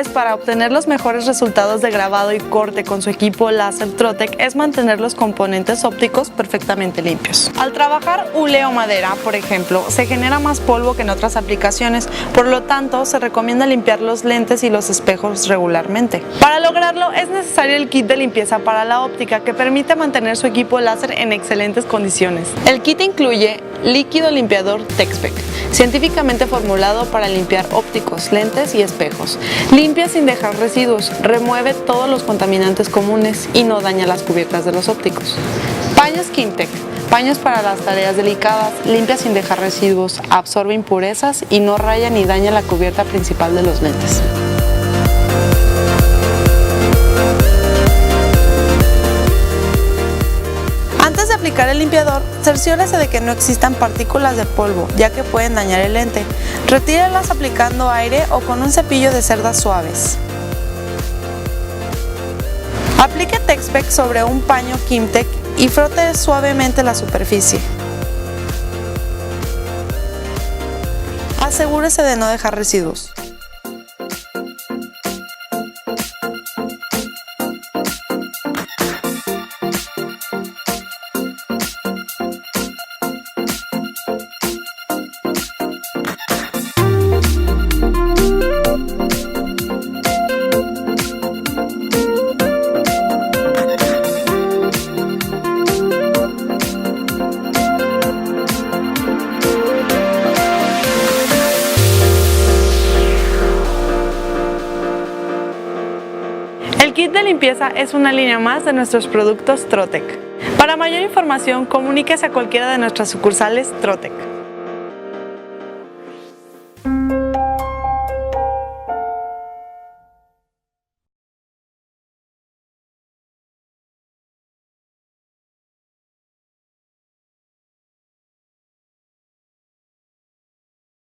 claves para obtener los mejores resultados de grabado y corte con su equipo láser Trotec es mantener los componentes ópticos perfectamente limpios. Al trabajar hule o madera, por ejemplo, se genera más polvo que en otras aplicaciones, por lo tanto se recomienda limpiar los lentes y los espejos regularmente. Para lograrlo es necesario el kit de limpieza para la óptica que permite mantener su equipo láser en excelentes condiciones. El kit incluye líquido limpiador Texpec, científicamente formulado para limpiar ópticos, lentes y espejos. Limpia sin dejar residuos, remueve todos los contaminantes comunes y no daña las cubiertas de los ópticos. Paños Kimtech, paños para las tareas delicadas, limpia sin dejar residuos, absorbe impurezas y no raya ni daña la cubierta principal de los lentes. Antes de aplicar el limpiador, cerciórese de que no existan partículas de polvo, ya que pueden dañar el lente. Retírelas aplicando aire o con un cepillo de cerdas suaves. Aplique Texpec sobre un paño Kimtech y frote suavemente la superficie. Asegúrese de no dejar residuos. El kit de limpieza es una línea más de nuestros productos Trotec. Para mayor información, comuníquese a cualquiera de nuestras sucursales Trotec.